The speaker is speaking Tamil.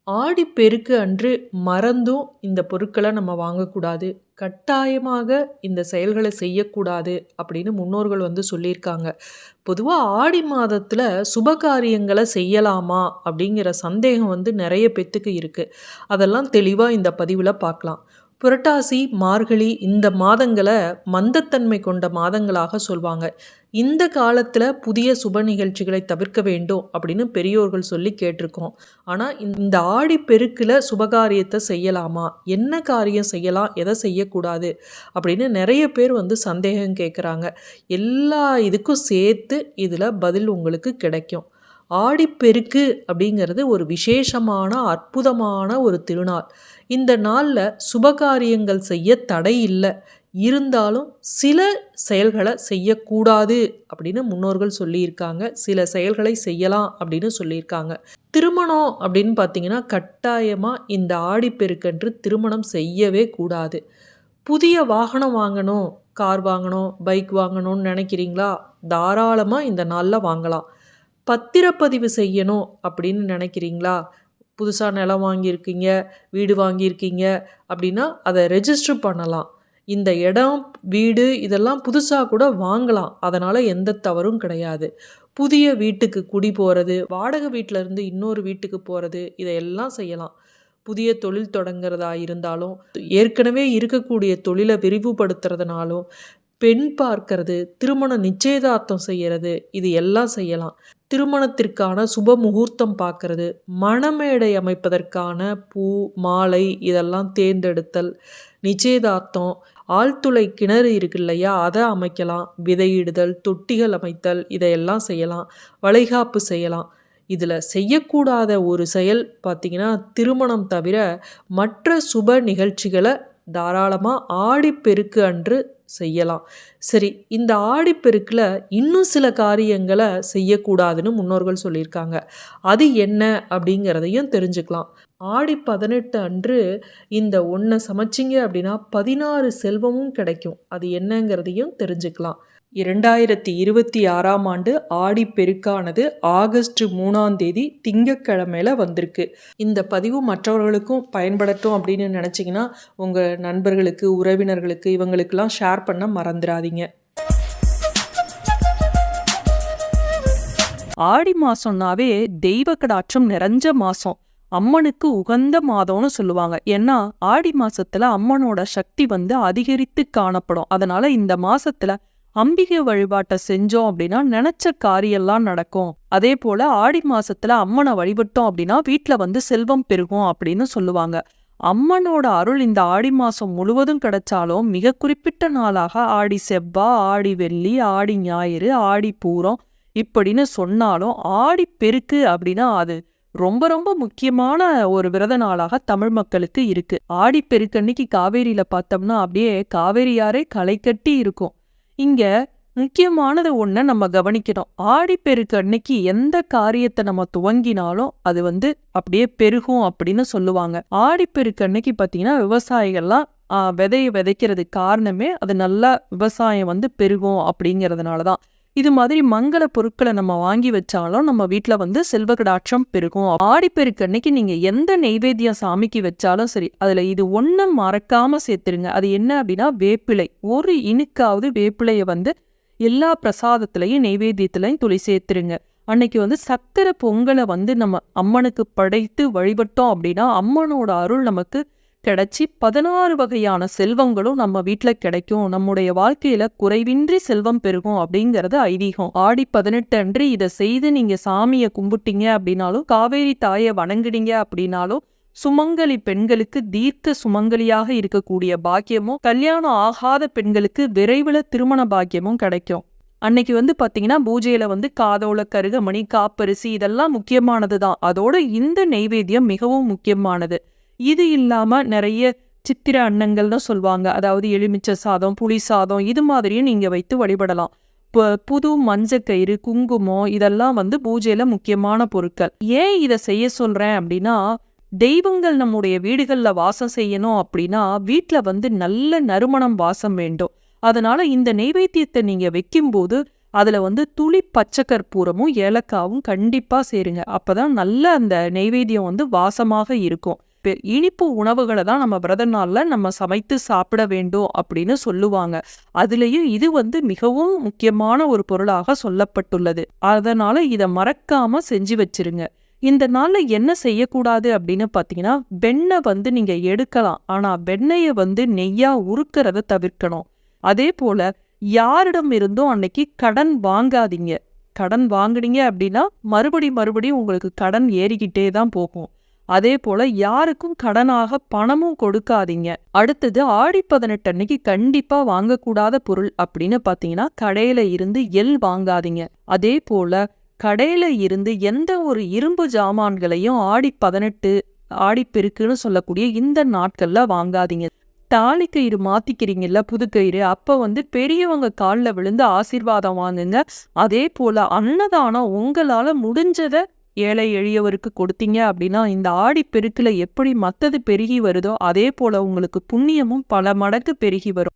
ஆடிப்பெருக்கு அன்று மறந்தும் இந்த பொருட்கள நம்ம வாங்கக்கூடாது. கட்டாயமாக இந்த செயல்கள செய்யக்கூடாது அப்படின்னு முன்னோர்கள் சொல்லியிருக்காங்க. பொதுவா ஆடி மாதத்துல சுபகாரியங்கள செய்யலாமா? அப்படிங்கிற சந்தேகம் நெறைய பேத்துக்கு இருக்கு. அதெல்லாம் தெளிவா இந்த பதிவுல பார்க்கலாம். புரட்டாசி, மார்கழி இந்த மாதங்கள மந்தத்தன்மை கொண்ட மாதங்களாக சொல்வாங்க. இந்த காலத்துல புதிய சுப நிகழ்ச்சிகளை தவிர்க்க வேண்டும் அப்படின்னு பெரியோர்கள் சொல்லி கேட்டிருக்கோம். ஆனா இந்த ஆடிப்பெருக்குல சுபகாரியத்த செய்யலாமா? என்ன காரியம் செய்யலாம்? எத செய்யக்கூடாது? அப்படின்னு நெறைய பேர் சந்தேகம் கேட்குறாங்க. எல்லா இதுக்கும் சேர்த்து இதுல பதில் உங்களுக்கு கிடைக்கும். ஆடிப்பெருக்கு அப்படிங்கிறது ஒரு விசேஷமான, அற்புதமான ஒரு திருநாள். இந்த நாள்ல சுபகாரியங்கள் செய்ய தடை இல்ல. இருந்தாலும் சில செயல்கள செய்யக்கூடாது அப்படின்னு முன்னோர்கள் சொல்லியிருக்காங்க. சில செயல்களை செய்யலாம் அப்படின்னு சொல்லியிருக்காங்க. திருமணம் அப்படின்னு பார்த்தீங்கன்னா, கட்டாயமா இந்த ஆடிப்பெருக்கன்று திருமணம் செய்யவே கூடாது. புதிய வாகனம் வாங்கணும், கார் வாங்கணும், பைக் வாங்கணும்னு நினைக்கிறீங்களா? தாராளமா இந்த நாள்ல வாங்கலாம். பத்திரப்பதிவு செய்யணும் அப்படின்னு நினைக்கிறீங்களா? புதுசா நிலம் வாங்கியிருக்கீங்க, வீடு வாங்கியிருக்கீங்க அப்படின்னா அதை ரெஜிஸ்டர் பண்ணலாம். இந்த இடம், வீடு இதெல்லாம் புதுசா கூட வாங்கலாம். அதனால எந்த தவறும் கிடையாது. புதிய வீட்டுக்கு குடி போறது, வாடகை வீட்ல இருந்து இன்னொரு வீட்டுக்கு போறது, இதையெல்லாம் செய்யலாம். புதிய தொழில் தொடங்குறதா இருந்தாலும், ஏற்கனவே இருக்கக்கூடிய தொழில விரிவுபடுத்துறதுனாலும், பெண் பார்க்கறது, திருமண நிச்சயதார்த்தம் செய்யறது, இது எல்லாம் செய்யலாம். திருமணத்திற்கான சுப முகூர்த்தம் பார்க்கறது, மணமேடை அமைப்பதற்கான பூ, மாலை இதெல்லாம் தேர்ந்தெடுத்தல், நிச்சயதார்த்தம், ஆழ்துளை கிணறு இருக்கு இல்லையா? அதை அமைக்கலாம். விதையிடுதல், தொட்டிகள் அமைத்தல் இதையெல்லாம் செய்யலாம். வளைகாப்பு செய்யலாம். இதில் செய்யக்கூடாத ஒரு செயல் பார்த்திங்கன்னா, திருமணம் தவிர மற்ற சுப நிகழ்ச்சிகளை தாராளமாக ஆடிப்பெருக்கு அன்று செய்யலாம். சரி, இந்த ஆடிப்பெருக்கில் இன்னும் சில காரியங்களை செய்யக்கூடாதுன்னு முன்னோர்கள் சொல்லியிருக்காங்க. அது என்ன அப்படிங்கிறதையும் தெரிஞ்சுக்கலாம். ஆடி 18 அன்று இந்த ஒன்றை சமைச்சிங்க அப்படின்னா 16 செல்வமும் கிடைக்கும். அது என்னங்கிறதையும் தெரிஞ்சுக்கலாம். 2026ஆம் ஆண்டு ஆடிப்பெருக்கானது ஆகஸ்ட் 3ஆம் தேதி திங்கட்கிழமையில வந்திருக்கு. இந்த பதிவு மற்றவர்களுக்கும் பயன்படட்டும் அப்படின்னு நினச்சிங்கன்னா உங்கள் நண்பர்களுக்கு, உறவினர்களுக்கு இவங்களுக்கெல்லாம் ஷேர் பண்ண மறந்துடாதீங்க. ஆடி மாசம்னாவே தெய்வ கடாட்சம் நிறைஞ்ச மாசம், அம்மனுக்கு உகந்த மாதம்னு சொல்லுவாங்க. ஏன்னா ஆடி மாசத்துல அம்மனோட சக்தி அதிகரித்து காணப்படும். அதனால இந்த மாசத்துல அம்பிகை வழிபாட்டை செஞ்சோம் அப்படின்னா நினைச்ச காரியெல்லாம் நடக்கும். அதே போல ஆடி மாசத்துல அம்மனை வழிபட்டோம் அப்படின்னா வீட்டுல செல்வம் பெருகும் அப்படின்னு சொல்லுவாங்க. அம்மனோட அருள் இந்த ஆடி மாசம் முழுவதும் கிடைச்சாலும் மிக குறிப்பிட்ட நாளாக ஆடி செவ்வாய், ஆடி வெள்ளி, ஆடி ஞாயிறு, ஆடி பூரம் இப்படின்னு சொன்னாலும் ஆடி பெருக்கு அப்படின்னா அது ரொம்ப ரொம்ப முக்கியமான ஒரு விரத நாளாக தமிழ் மக்களுக்கு இருக்கு. ஆடி பெருக்கன்னைக்கு காவேரியில பார்த்தோம்னா அப்படியே காவேரியாரே களை கட்டி இருக்கும். இங்க முக்கியமானது ஒண்ண நம்ம கவனிக்கணும். ஆடிப்பெருக்கு அன்னைக்கு எந்த காரியத்தை நம்ம துவங்கினாலும் அது அப்படியே பெருகும் அப்படின்னு சொல்லுவாங்க. ஆடிப்பெருக்கு அன்னைக்கு பாத்தீங்கன்னா விவசாயிகள்லாம் விதையை விதைக்கிறதுக்கு காரணமே அது நல்லா விவசாயம் பெருகும் அப்படிங்கிறதுனாலதான். இது மாதிரி மங்கள பொருட்களை நம்ம வாங்கி வச்சாலும் நம்ம வீட்டுல செல்வ கடாட்சம் பெருகும். ஆடிப்பெருக்கு அன்னைக்கு நீங்க எந்த நெய்வேத்தியம் சாமிக்கு வச்சாலும் சரி, அதுல இது ஒன்னும் மறக்காம சேர்த்துருங்க. அது என்ன அப்படின்னா வேப்பிலை. ஒரு இனுக்காவது வேப்பிலைய எல்லா பிரசாதத்திலையும் நெய்வேத்தியத்திலையும் துளி சேர்த்துருங்க. அன்னைக்கு சக்கரை பொங்கலை நம்ம அம்மனுக்கு படைத்து வழிபட்டோம் அப்படின்னா அம்மனோட அருள் நமக்கு கிடைச்சி 16 வகையான செல்வங்களும் நம்ம வீட்டுல கிடைக்கும். நம்முடைய வாழ்க்கையில குறைவின்றி செல்வம் பெருகும் அப்படிங்கறது ஐதீகம். ஆடி 18 அன்று இதை செய்து நீங்க சாமியை கும்பிட்டீங்க அப்படின்னாலும், காவேரி தாயை வணங்குனீங்க அப்படின்னாலும், சுமங்கலி பெண்களுக்கு தீர்க்க சுமங்கலியாக இருக்கக்கூடிய பாக்கியமும், கல்யாணம் ஆகாத பெண்களுக்கு விரைவில் திருமண பாக்கியமும் கிடைக்கும். அன்னைக்கு பாத்தீங்கன்னா பூஜையில காதோல கருகமணி, காப்பரிசி இதெல்லாம் முக்கியமானதுதான். அதோட இந்த நெய்வேத்தியம் மிகவும் முக்கியமானது. இது இல்லாம நிறைய சித்திர அன்னங்கள்னு சொல்லுவாங்க. அதாவது எலுமிச்சை சாதம், புளி சாதம் இது மாதிரியும் நீங்க வைத்து வழிபடலாம். புது மஞ்சக்கயிறு, குங்குமம் இதெல்லாம் பூஜையில முக்கியமான பொருட்கள். ஏன் இதை செய்ய சொல்றேன் அப்படின்னா, தெய்வங்கள் நம்முடைய வீடுகள்ல வாசம் செய்யணும் அப்படின்னா வீட்டுல நல்ல நறுமணம் வாசம் வேண்டும். அதனால இந்த நெய்வேத்தியத்தை நீங்க வைக்கும்போது அதுல வந்து துளி பச்சை கற்பூரமும் ஏலக்காவும் கண்டிப்பா சேருங்க. அப்பதான் நல்ல அந்த நெய்வேத்தியம் வந்து வாசமாக இருக்கும். இனிப்பு உணவுகளை தான் நம்ம விரத நாள்ல நம்ம சமைத்து சாப்பிட வேண்டும் அப்படின்னு சொல்லுவாங்க. அதுலயும் இது வந்து மிகவும் முக்கியமான ஒரு பொருளாக சொல்லப்பட்டுள்ளது. அதனால இத மறக்காம செஞ்சு வச்சிருங்க. இந்த நாள்ல என்ன செய்யக்கூடாது அப்படின்னு பாத்தீங்கன்னா, வெண்ணெய் வந்து நீங்க எடுக்கலாம். ஆனா வெண்ணெய வந்து நெய்யா உருக்கிறத தவிர்க்கணும். அதே போல யாரிடம் இருந்தும் அன்னைக்கு கடன் வாங்காதீங்க. கடன் வாங்குனீங்க அப்படின்னா மறுபடியும் உங்களுக்கு கடன் ஏறிக்கிட்டே தான் போகும். அதே போல யாருக்கும் கடனாக பணமும் கொடுக்காதீங்க. அடுத்தது ஆடி 18 அன்னைக்கு கண்டிப்பா வாங்கக்கூடாத பொருள் அப்படின்னு பாத்தீங்கன்னா, கடையில இருந்து எள் வாங்காதீங்க. அதே போல கடையில இருந்து எந்த ஒரு இரும்பு ஜாமான்களையும் ஆடி 18 ஆடிப்பெருக்குன்னு சொல்லக்கூடிய இந்த நாட்கள்ல வாங்காதீங்க. தாலி கயிறு மாத்திக்கிறீங்கல்ல, புது கயிறு, அப்ப வந்து பெரியவங்க கால்ல விழுந்து ஆசீர்வாதம் வாங்குங்க. அதே போல அன்னதானம் உங்களால முடிஞ்சத ஏழை எளியவருக்கு கொடுத்தீங்க அப்படின்னா, இந்த ஆடிப்பெருக்குல எப்படி மத்தது பெருகி வருதோ அதே போல உங்களுக்கு புண்ணியமும் பல மடங்கு பெருகி வரும்.